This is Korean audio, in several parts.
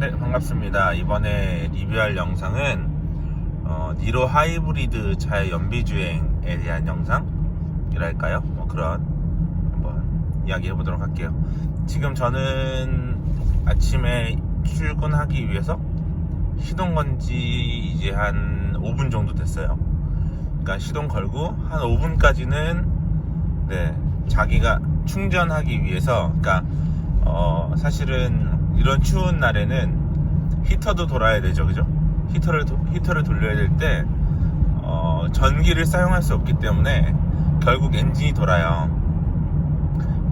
네, 반갑습니다. 이번에 리뷰할 영상은 니로 하이브리드 차의 연비주행에 대한 영상이랄까요? 뭐 그런 한번 이야기해 보도록 할게요. 지금 저는 아침에 출근하기 위해서 시동 건 지 이제 한 5분 정도 됐어요. 그러니까 시동 걸고 한 5분까지는 자기가 충전하기 위해서, 그러니까 사실은 이런 추운 날에는 히터도 돌아야 되죠, 그죠? 히터를 돌려야 될 때 전기를 사용할 수 없기 때문에 결국 엔진이 돌아요.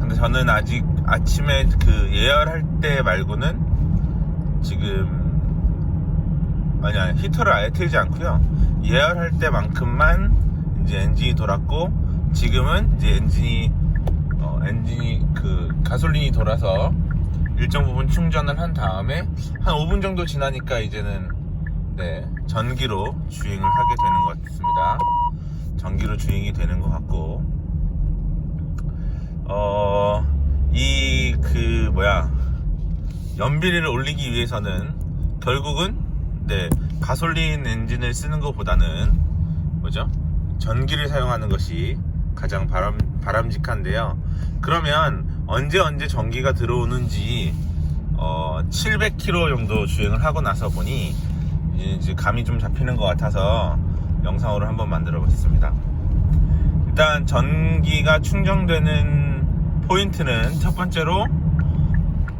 근데 저는 아직 아침에 그 예열할 때 말고는 지금 히터를 아예 틀지 않고요, 예열할 때만큼만 이제 엔진이 돌았고, 지금은 이제 엔진이 그 가솔린이 돌아서 일정 부분 충전을 한 다음에 한 5분 정도 지나니까 이제는 전기로 주행을 하게 되는 것 같습니다. 전기로 주행이 되는 것 같고, 연비를 올리기 위해서는 결국은 가솔린 엔진을 쓰는 것보다는 전기를 사용하는 것이 가장 바람직한데요. 그러면 언제 전기가 들어오는지 700km 정도 주행을 하고 나서 보니 이제 감이 좀 잡히는 것 같아서 영상으로 한번 만들어 봤습니다. 일단 전기가 충전되는 포인트는 첫 번째로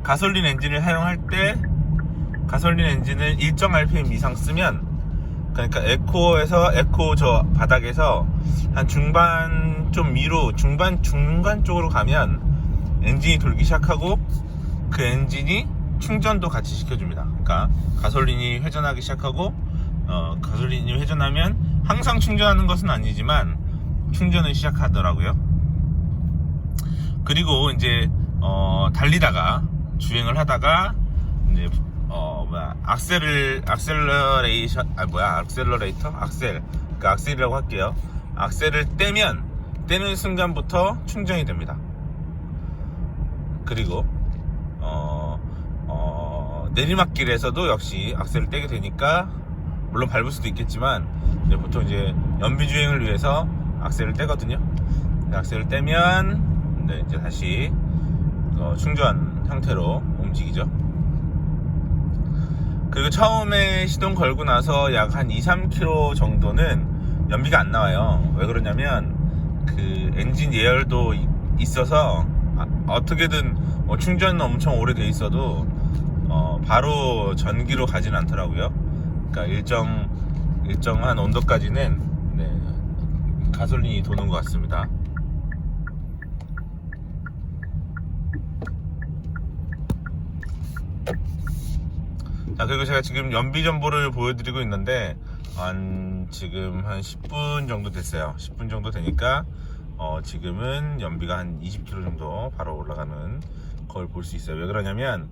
가솔린 엔진을 사용할 때 가솔린 엔진을 일정 RPM 이상 쓰면, 그러니까 에코 저 바닥에서 한 중반 좀 위로 중간 쪽으로 가면 엔진이 돌기 시작하고, 그 엔진이 충전도 같이 시켜줍니다. 그러니까 가솔린이 회전하기 시작하고, 가솔린이 회전하면 항상 충전하는 것은 아니지만 충전을 시작하더라고요. 그리고 이제 달리다가 주행을 하다가 이제 그러니까 악셀이라고 할게요. 악셀을 떼는 순간부터 충전이 됩니다. 그리고 내리막길에서도 역시 악셀을 떼게 되니까, 물론 밟을 수도 있겠지만 보통 이제 연비주행을 위해서 악셀을 떼거든요. 악셀을 떼면 이제 다시 충전 형태로 움직이죠. 그리고 처음에 시동 걸고 나서 약 한 2-3km 정도는 연비가 안 나와요. 왜 그러냐면 그 엔진 예열도 있어서 어떻게든 충전은 엄청 오래 돼 있어도 바로 전기로 가진 않더라고요. 그러니까 일정한 온도까지는 가솔린이 도는 것 같습니다. 자, 그리고 제가 지금 연비 정보를 보여드리고 있는데 지금 한 10분 정도 됐어요. 10분 정도 되니까 지금은 연비가 한 20km 정도 바로 올라가는 걸 볼 수 있어요. 왜 그러냐면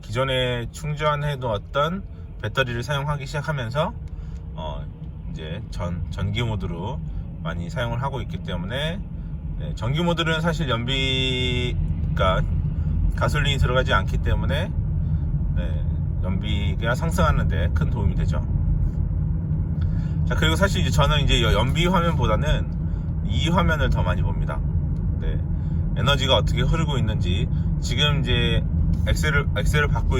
기존에 충전해 놓았던 배터리를 사용하기 시작하면서 이제 전기 모드로 많이 사용을 하고 있기 때문에, 전기 모드는 사실 연비가 가솔린이 들어가지 않기 때문에 연비가 상승하는데 큰 도움이 되죠. 자, 그리고 사실 이제 저는 이제 연비 화면보다는 이 화면을 더 많이 봅니다. 에너지가 어떻게 흐르고 있는지. 지금 이제 엑셀을 밟고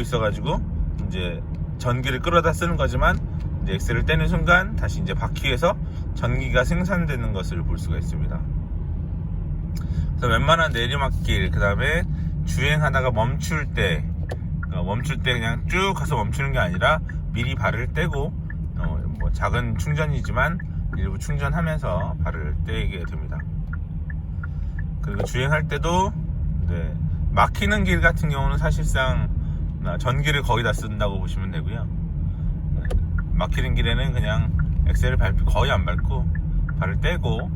있어가지고 이제 전기를 끌어다 쓰는 거지만, 이제 엑셀을 떼는 순간 다시 이제 바퀴에서 전기가 생산되는 것을 볼 수가 있습니다. 그래서 웬만한 내리막길, 그 다음에 주행하다가 멈출 때 그냥 쭉 가서 멈추는 게 아니라 미리 발을 떼고, 작은 충전이지만 일부 충전하면서 발을 떼게 됩니다. 그리고 주행할 때도 막히는 길 같은 경우는 사실상 전기를 거의 다 쓴다고 보시면 되고요. 막히는 길에는 그냥 엑셀을 거의 안 밟고 발을 떼고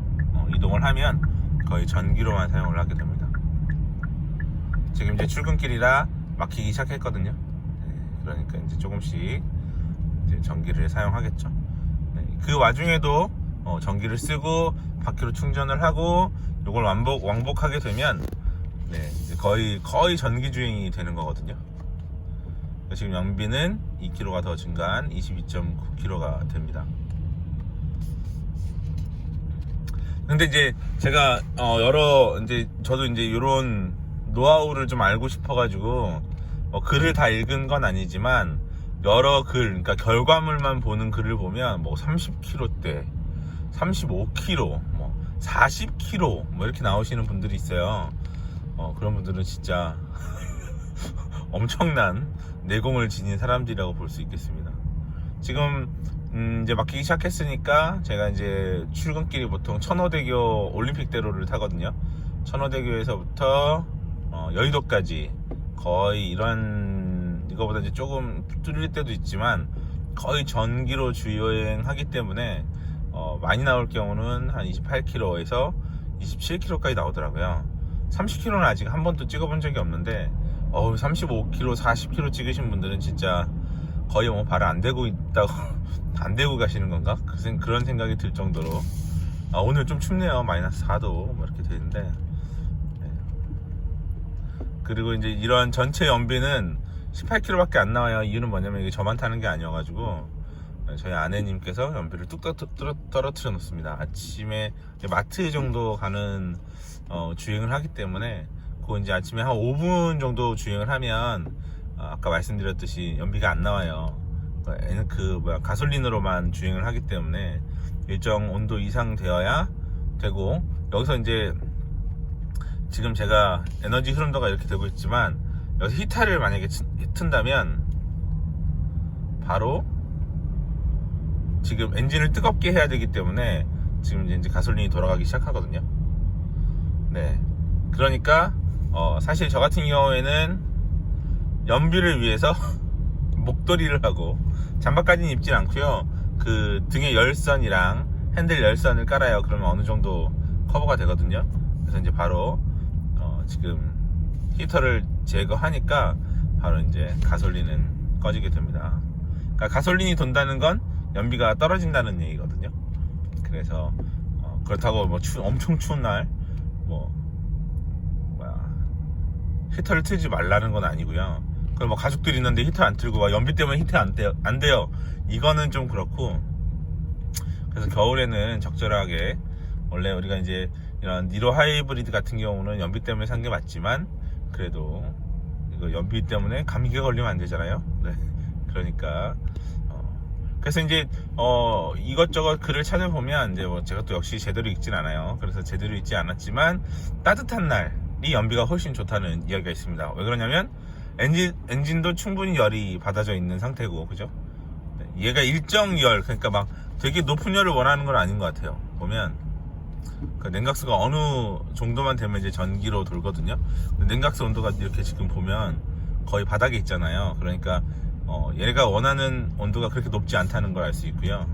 이동을 하면 거의 전기로만 사용을 하게 됩니다. 지금 이제 출근길이라 막히기 시작했거든요. 그러니까 이제 조금씩 이제 전기를 사용하겠죠. 그 와중에도 전기를 쓰고 바퀴로 충전을 하고, 이걸 왕복하게 되면 거의 전기 주행이 되는 거거든요. 지금 연비는 2km가 더 증가한 22.9km가 됩니다. 근데 이제 제가 저도 이제 이런 노하우를 좀 알고 싶어가지고 글을 다 읽은 건 아니지만 여러 그러니까 결과물만 보는 글을 보면 뭐 30km대, 35km, 뭐 40km 뭐 이렇게 나오시는 분들이 있어요. 그런 분들은 진짜 엄청난 내공을 지닌 사람들이라고 볼 수 있겠습니다. 지금 이제 막히기 시작했으니까 제가 이제 출근길이 보통 천호대교 올림픽대로를 타거든요. 천호대교에서부터 여의도까지 거의 이거보다 이제 조금 뚫릴 때도 있지만 거의 전기로 주행하기 때문에 많이 나올 경우는 한 28km에서 27km까지 나오더라고요. 30km는 아직 한 번도 찍어본 적이 없는데 35km, 40km 찍으신 분들은 진짜 거의 뭐 발을 안 대고 있다고 안 대고 가시는 건가? 그런 생각이 들 정도로 오늘 좀 춥네요. 마이너스 4도 뭐 이렇게 되는데 네. 그리고 이제 이런 전체 연비는 18km밖에 안 나와요. 이유는 뭐냐면 이게 저만 타는 게 아니어가지고 저희 아내님께서 연비를 뚝 떨어뜨려 놓습니다. 아침에 마트 정도 가는 주행을 하기 때문에 그거 이제 아침에 한 5분 정도 주행을 하면 아까 말씀드렸듯이 연비가 안 나와요. 가솔린으로만 주행을 하기 때문에 일정 온도 이상 되어야 되고, 여기서 이제 지금 제가 에너지 흐름도가 이렇게 되고 있지만 여기서 히터를 만약에 튼다면 바로 지금 엔진을 뜨겁게 해야 되기 때문에 지금 이제 가솔린이 돌아가기 시작하거든요. 네, 그러니까 사실 저 같은 경우에는 연비를 위해서 목도리를 하고 잠바까지는 입진 않고요. 그 등에 열선이랑 핸들 열선을 깔아요. 그러면 어느 정도 커버가 되거든요. 그래서 이제 바로 지금 히터를 제거하니까 바로 이제 가솔린은 꺼지게 됩니다. 그러니까 가솔린이 돈다는 건 연비가 떨어진다는 얘기거든요. 그래서 그렇다고 뭐 엄청 추운 날 히터를 틀지 말라는 건 아니고요. 그럼 뭐 가족들이 있는데 히터 안 틀고 막 연비 때문에 히터 안 돼요. 이거는 좀 그렇고, 그래서 겨울에는 적절하게, 원래 우리가 이제 이런 니로 하이브리드 같은 경우는 연비 때문에 산 게 맞지만 그래도 이거 연비 때문에 감기가 걸리면 안 되잖아요. 네. 그러니까 그래서 이제 이것저것 글을 찾아보면 이제 뭐 제가 또 역시 제대로 읽진 않아요. 그래서 제대로 읽지 않았지만 따뜻한 날이 연비가 훨씬 좋다는 이야기가 있습니다. 왜 그러냐면 엔진도 충분히 열이 받아져 있는 상태고, 그죠? 네, 얘가 일정 열, 그러니까 막 되게 높은 열을 원하는 건 아닌 것 같아요. 보면 그 냉각수가 어느 정도만 되면 이제 전기로 돌거든요. 냉각수 온도가 이렇게 지금 보면 거의 바닥에 있잖아요. 그러니까 얘가 원하는 온도가 그렇게 높지 않다는 걸 알 수 있고요.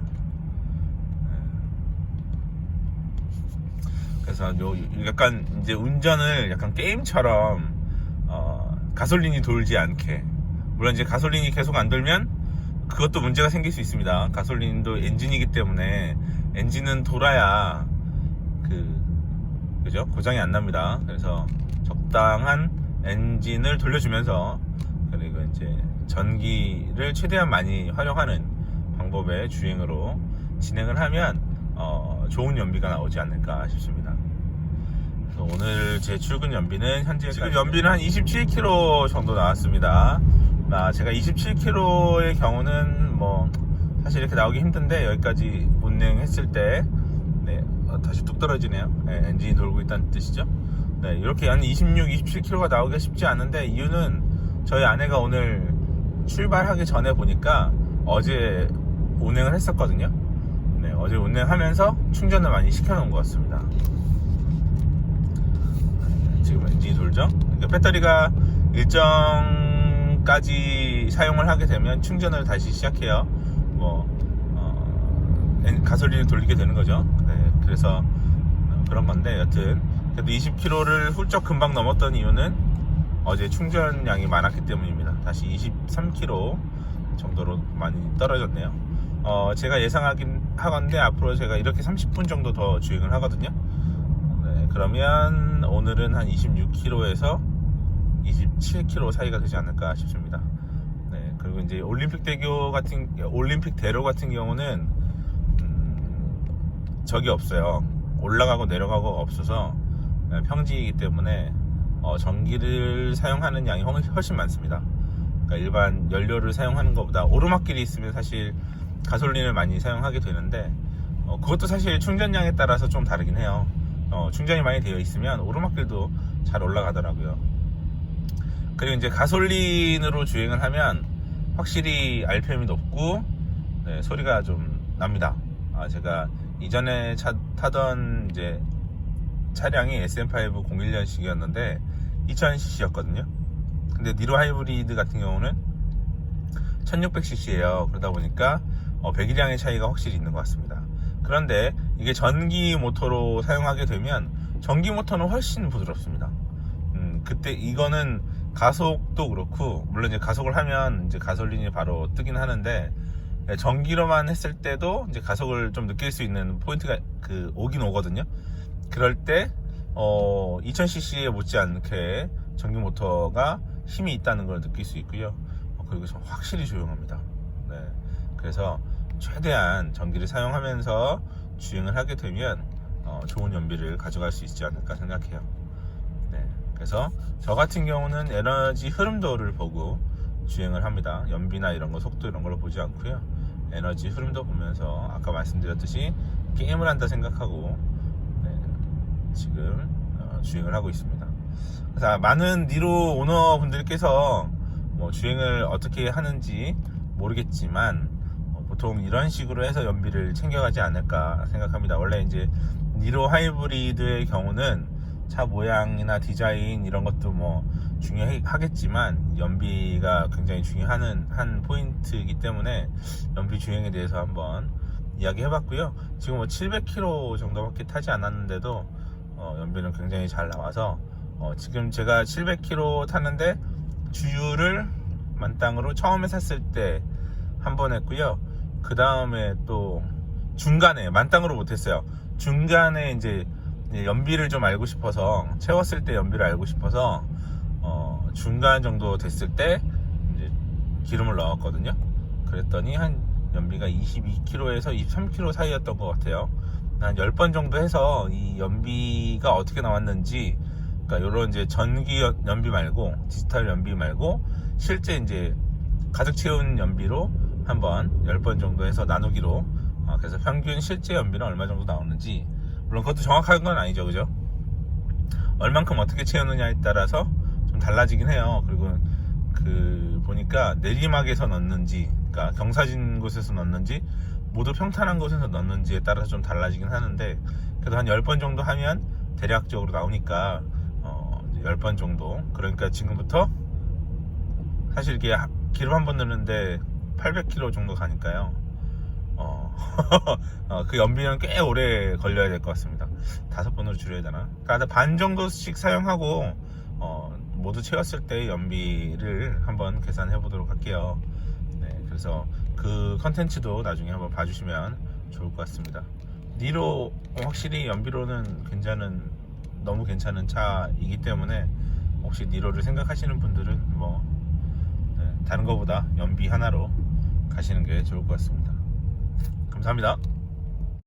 그래서 약간 이제 운전을 약간 게임처럼 가솔린이 돌지 않게, 물론 이제 가솔린이 계속 안 돌면 그것도 문제가 생길 수 있습니다. 가솔린도 엔진이기 때문에 엔진은 돌아야 그죠? 고장이 안 납니다. 그래서 적당한 엔진을 돌려주면서, 그리고 이제 전기를 최대한 많이 활용하는 방법의 주행으로 진행을 하면 좋은 연비가 나오지 않을까 싶습니다. 그래서 오늘 제 출근 연비는 현재 지금 연비는 한 27km 정도 나왔습니다. 제가 27km의 경우는 뭐 사실 이렇게 나오기 힘든데, 여기까지 운행했을 때 다시 뚝 떨어지네요. 네, 엔진이 돌고 있다는 뜻이죠. 네, 이렇게 한 26, 27km가 나오기가 쉽지 않은데, 이유는 저희 아내가 오늘 출발하기 전에 보니까 어제 운행을 했었거든요. 네, 어제 운행하면서 충전을 많이 시켜놓은 것 같습니다. 지금 엔진이 돌죠. 그러니까 배터리가 일정까지 사용을 하게 되면 충전을 다시 시작해요. 가솔린을 돌리게 되는 거죠. 네, 그래서 그런 건데, 여튼 그래도 20km를 훌쩍 금방 넘었던 이유는 어제 충전량이 많았기 때문입니다. 다시 23km 정도로 많이 떨어졌네요. 제가 예상하긴 하건데 앞으로 제가 이렇게 30분 정도 더 주행을 하거든요. 네, 그러면 오늘은 한 26km에서 27km 사이가 되지 않을까 싶습니다. 네, 그리고 이제 올림픽 대로 같은 경우는 적이 없어요. 올라가고 내려가고 없어서 평지이기 때문에 전기를 사용하는 양이 훨씬 많습니다. 그러니까 일반 연료를 사용하는 것보다 오르막길이 있으면 사실 가솔린을 많이 사용하게 되는데 그것도 사실 충전량에 따라서 좀 다르긴 해요. 충전이 많이 되어 있으면 오르막길도 잘 올라가더라고요. 그리고 이제 가솔린으로 주행을 하면 확실히 RPM이 높고 네, 소리가 좀 납니다. 제가 이전에 타던 이제 차량이 SM5 01년식이었는데 2000cc였거든요. 근데 니로 하이브리드 같은 경우는 1600cc예요. 그러다 보니까 배기량의 차이가 확실히 있는 것 같습니다. 그런데 이게 전기 모터로 사용하게 되면 전기 모터는 훨씬 부드럽습니다. 그때 이거는 가속도 그렇고, 물론 이제 가속을 하면 이제 가솔린이 바로 뜨긴 하는데 전기로만 했을 때도 이제 가속을 좀 느낄 수 있는 포인트가 오긴 오거든요. 그럴 때 2000cc에 못지않게 전기 모터가 힘이 있다는 걸 느낄 수 있고요. 그리고 확실히 조용합니다. 네, 그래서 최대한 전기를 사용하면서 주행을 하게 되면 좋은 연비를 가져갈 수 있지 않을까 생각해요. 네, 그래서 저 같은 경우는 에너지 흐름도를 보고 주행을 합니다. 연비나 이런 거, 속도 이런 걸로 보지 않고요. 에너지 흐름도 보면서 아까 말씀드렸듯이 게임을 한다 생각하고 지금 주행을 하고 있습니다. 그래서 많은 니로 오너 분들께서 주행을 어떻게 하는지 모르겠지만 보통 이런 식으로 해서 연비를 챙겨가지 않을까 생각합니다. 원래 이제 니로 하이브리드의 경우는 차 모양이나 디자인 이런 것도 중요하겠지만 연비가 굉장히 중요한 한 포인트이기 때문에 연비 주행에 대해서 한번 이야기해봤고요. 지금 700km 정도밖에 타지 않았는데도 연비는 굉장히 잘 나와서 지금 제가 700km 타는데 주유를 만땅으로 처음에 샀을 때 한 번 했고요. 그 다음에 또 중간에 만땅으로 못했어요. 중간에 이제 연비를 좀 알고 싶어서, 채웠을 때 연비를 알고 싶어서 중간 정도 됐을 때 이제 기름을 넣었거든요. 그랬더니 한 연비가 22km에서 23km 사이였던 것 같아요. 한 10번 정도 해서 이 연비가 어떻게 나왔는지, 그러니까 요런 이제 전기 연비 말고 디지털 연비 말고 실제 이제 가득 채운 연비로 한번 10번 정도 해서 나누기로, 그래서 평균 실제 연비는 얼마 정도 나오는지, 물론 그것도 정확한 건 아니죠, 그죠? 얼만큼 어떻게 채우느냐에 따라서 좀 달라지긴 해요. 그리고 보니까 내리막에서 넣는지, 그러니까 경사진 곳에서 넣는지 모두 평탄한 곳에서 넣는지에 따라서 좀 달라지긴 하는데, 그래도 한 10번 정도 하면 대략적으로 나오니까 10번 정도, 그러니까 지금부터 사실 이게 기름 한 번 넣는데 800km 정도 가니까요. 그 연비는 꽤 오래 걸려야 될 것 같습니다. 5번으로 줄여야 되나? 그러니까 반 정도씩 사용하고 모두 채웠을 때 연비를 한번 계산해 보도록 할게요. 네, 그래서 그 컨텐츠도 나중에 한번 봐주시면 좋을 것 같습니다. 니로 확실히 연비로는 너무 괜찮은 차이기 때문에 혹시 니로를 생각하시는 분들은 다른 거보다 연비 하나로 가시는 게 좋을 것 같습니다. 감사합니다.